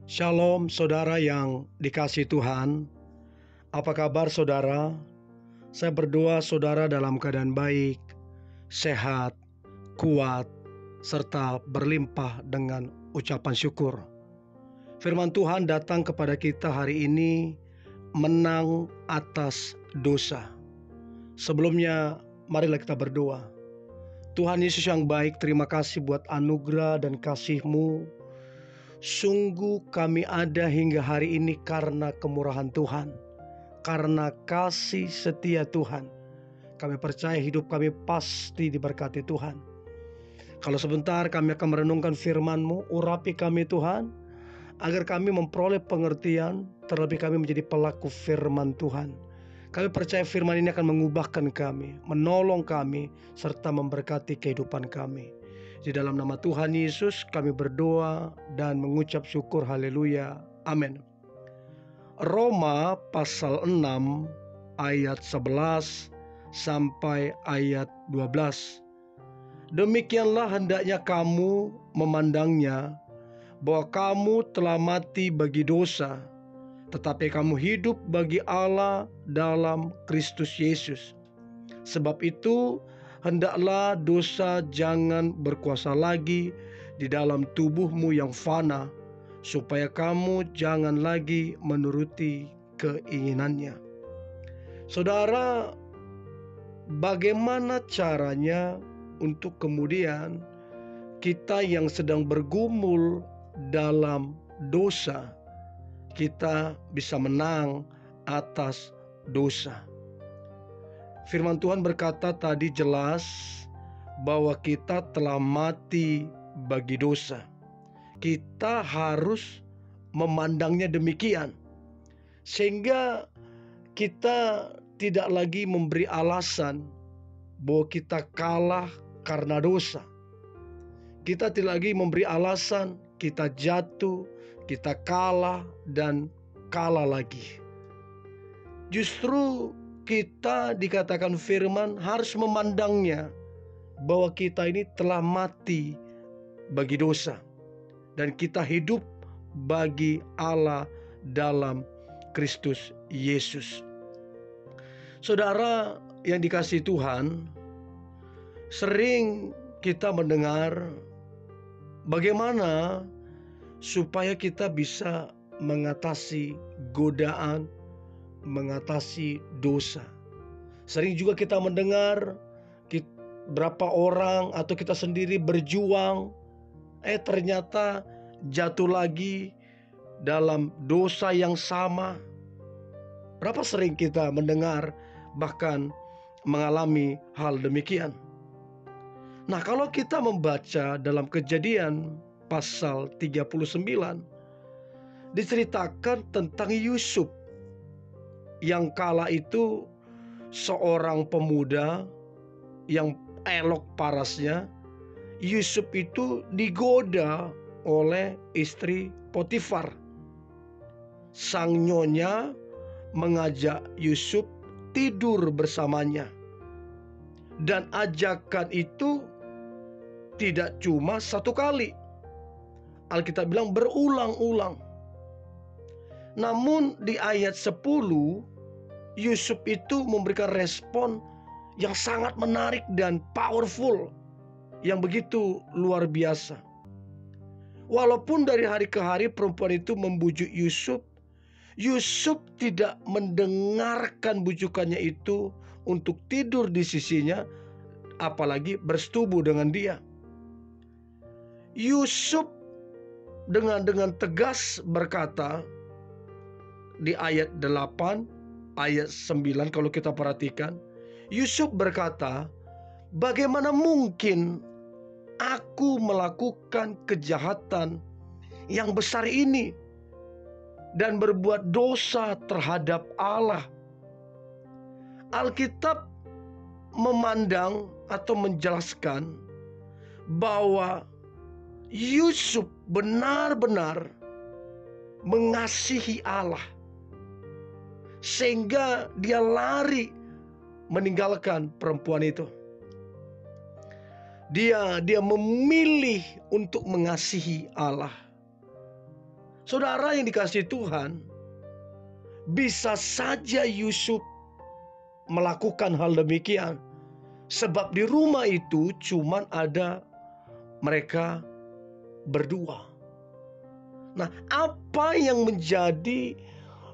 Shalom saudara yang dikasihi Tuhan. Apa kabar saudara? Saya berdoa saudara dalam keadaan baik, sehat, kuat, serta berlimpah dengan ucapan syukur. Firman Tuhan datang kepada kita hari ini, menang atas dosa. Sebelumnya marilah kita berdoa. Tuhan Yesus yang baik, terima kasih buat anugerah dan kasih-Mu. Sungguh kami ada hingga hari ini karena kemurahan Tuhan, karena kasih setia Tuhan. Kami percaya hidup kami pasti diberkati Tuhan. Kalau sebentar kami akan merenungkan firman-Mu, urapi kami Tuhan, agar kami memperoleh pengertian, terlebih kami menjadi pelaku firman Tuhan. Kami percaya firman ini akan mengubahkan kami, menolong kami, serta memberkati kehidupan kami. Di dalam nama Tuhan Yesus kami berdoa dan mengucap syukur, haleluya, amin. Roma pasal 6 ayat 11 sampai ayat 12. Demikianlah hendaknya kamu memandangnya, bahwa kamu telah mati bagi dosa, tetapi kamu hidup bagi Allah dalam Kristus Yesus. Sebab itu hendaklah dosa jangan berkuasa lagi di dalam tubuhmu yang fana, supaya kamu jangan lagi menuruti keinginannya. Saudara, bagaimana caranya untuk kemudian kita yang sedang bergumul dalam dosa, kita bisa menang atas dosa? Firman Tuhan berkata tadi jelas bahwa kita telah mati bagi dosa. Kita harus memandangnya demikian, sehingga kita tidak lagi memberi alasan bahwa kita kalah karena dosa. Kita tidak lagi memberi alasan kita jatuh, kita kalah dan kalah lagi. Justru kita dikatakan firman harus memandangnya bahwa kita ini telah mati bagi dosa dan kita hidup bagi Allah dalam Kristus Yesus. Saudara yang dikasihi Tuhan, sering kita mendengar bagaimana supaya kita bisa mengatasi godaan, mengatasi dosa. Sering juga kita mendengar berapa orang atau kita sendiri berjuang, ternyata jatuh lagi dalam dosa yang sama. Berapa sering kita mendengar bahkan mengalami hal demikian. Nah, kalau kita membaca dalam Kejadian pasal 39, diceritakan tentang Yusuf yang kala itu seorang pemuda yang elok parasnya. Yusuf itu digoda oleh istri Potifar. Sang nyonya mengajak Yusuf tidur bersamanya. Dan ajakan itu tidak cuma satu kali. Alkitab bilang berulang-ulang. Namun di ayat 10, Yusuf itu memberikan respon yang sangat menarik dan powerful, yang begitu luar biasa. Walaupun dari hari ke hari perempuan itu membujuk Yusuf, Yusuf tidak mendengarkan bujukannya itu untuk tidur di sisinya, apalagi bersetubuh dengan dia. Yusuf dengan tegas berkata di ayat 8, ayat 9 kalau kita perhatikan, Yusuf berkata, bagaimana mungkin aku melakukan kejahatan yang besar ini dan berbuat dosa terhadap Allah? Alkitab memandang atau menjelaskan bahwa Yusuf benar-benar mengasihi Allah, sehingga dia lari meninggalkan perempuan itu. Dia memilih untuk mengasihi Allah. Saudara yang dikasihi Tuhan, bisa saja Yusuf melakukan hal demikian, sebab di rumah itu cuman ada mereka berdua. Nah, apa yang menjadi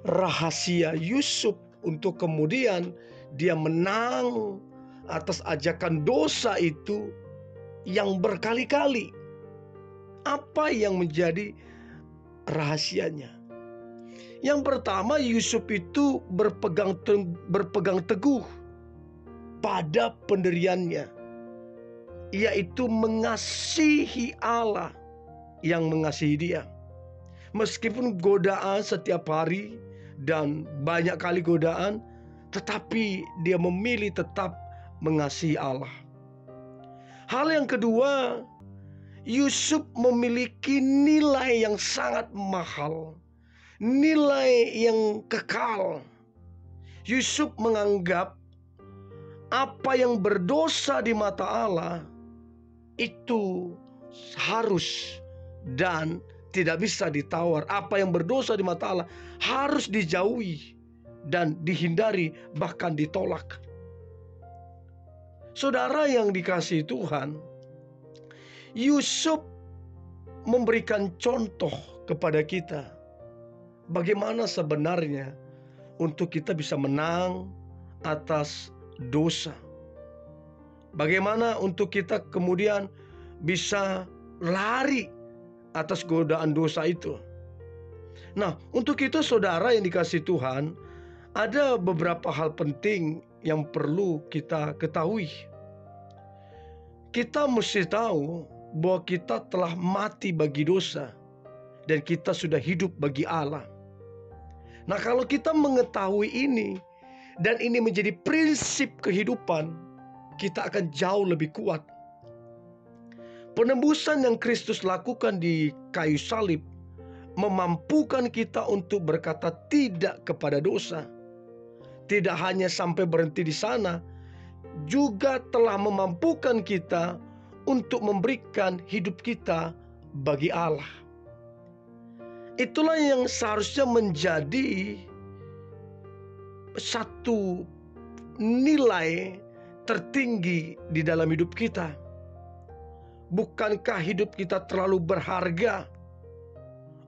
rahasia Yusuf untuk kemudian dia menang atas ajakan dosa itu yang berkali-kali? Apa yang menjadi rahasianya? Yang pertama, Yusuf itu berpegang teguh pada pendiriannya, yaitu mengasihi Allah yang mengasihi dia. Meskipun godaan setiap hari dan banyak kali godaan, tetapi dia memilih tetap mengasihi Allah. Hal yang kedua, Yusuf memiliki nilai yang sangat mahal, nilai yang kekal. Yusuf menganggap apa yang berdosa di mata Allah itu harus dan tidak bisa ditawar. Apa yang berdosa di mata Allah harus dijauhi dan dihindari, bahkan ditolak. Saudara yang dikasihi Tuhan, Yusuf memberikan contoh kepada kita bagaimana sebenarnya untuk kita bisa menang atas dosa. Bagaimana untuk kita kemudian bisa lari atas godaan dosa itu. Nah, untuk itu saudara yang dikasihi Tuhan, ada beberapa hal penting yang perlu kita ketahui. Kita mesti tahu bahwa kita telah mati bagi dosa dan kita sudah hidup bagi Allah. Nah, kalau kita mengetahui ini dan ini menjadi prinsip kehidupan, kita akan jauh lebih kuat. Penebusan yang Kristus lakukan di kayu salib memampukan kita untuk berkata tidak kepada dosa. Tidak hanya sampai berhenti di sana, juga telah memampukan kita untuk memberikan hidup kita bagi Allah. Itulah yang seharusnya menjadi satu nilai tertinggi di dalam hidup kita. Bukankah hidup kita terlalu berharga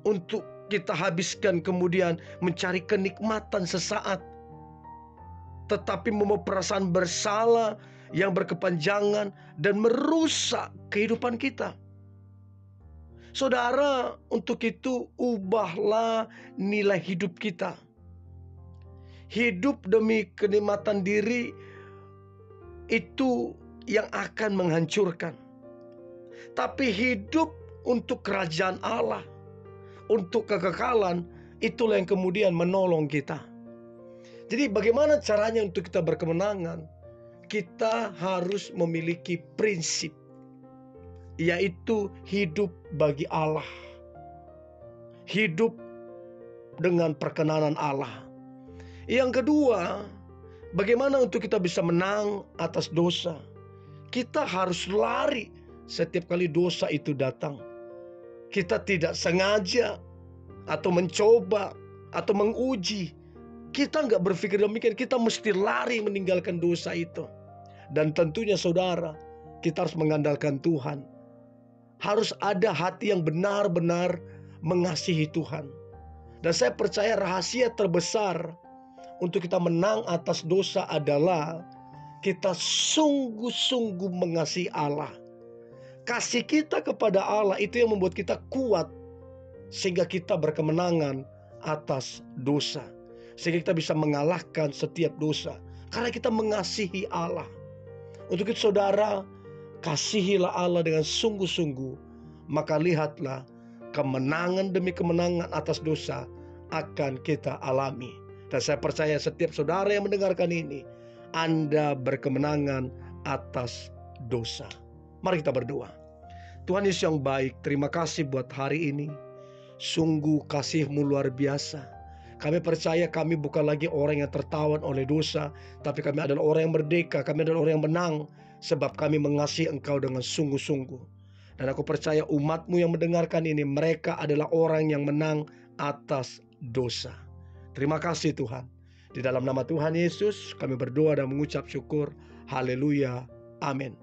untuk kita habiskan kemudian mencari kenikmatan sesaat, tetapi membawa perasaan bersalah yang berkepanjangan dan merusak kehidupan kita? Saudara, untuk itu ubahlah nilai hidup kita. Hidup demi kenikmatan diri itu yang akan menghancurkan. Tapi hidup untuk kerajaan Allah, untuk kekekalan, itulah yang kemudian menolong kita. Jadi bagaimana caranya untuk kita berkemenangan? Kita harus memiliki prinsip, yaitu hidup bagi Allah, hidup dengan perkenanan Allah. Yang kedua, bagaimana untuk kita bisa menang atas dosa? Kita harus lari setiap kali dosa itu datang. Kita tidak sengaja atau mencoba atau menguji. Kita nggak berpikir demikian. Kita mesti lari meninggalkan dosa itu. Dan tentunya saudara, kita harus mengandalkan Tuhan. Harus ada hati yang benar-benar mengasihi Tuhan. Dan saya percaya rahasia terbesar untuk kita menang atas dosa adalah kita sungguh-sungguh mengasihi Allah. Kasih kita kepada Allah itu yang membuat kita kuat, sehingga kita berkemenangan atas dosa, sehingga kita bisa mengalahkan setiap dosa karena kita mengasihi Allah. Untuk itu saudara, kasihilah Allah dengan sungguh-sungguh, maka lihatlah kemenangan demi kemenangan atas dosa akan kita alami. Dan saya percaya setiap saudara yang mendengarkan ini, Anda berkemenangan atas dosa. Mari kita berdoa. Tuhan Yesus yang baik, terima kasih buat hari ini. Sungguh kasih-Mu luar biasa. Kami percaya kami bukan lagi orang yang tertawan oleh dosa, tapi kami adalah orang yang merdeka, kami adalah orang yang menang, sebab kami mengasihi Engkau dengan sungguh-sungguh. Dan aku percaya umat-Mu yang mendengarkan ini, mereka adalah orang yang menang atas dosa. Terima kasih Tuhan. Di dalam nama Tuhan Yesus kami berdoa dan mengucap syukur. Haleluya. Amin.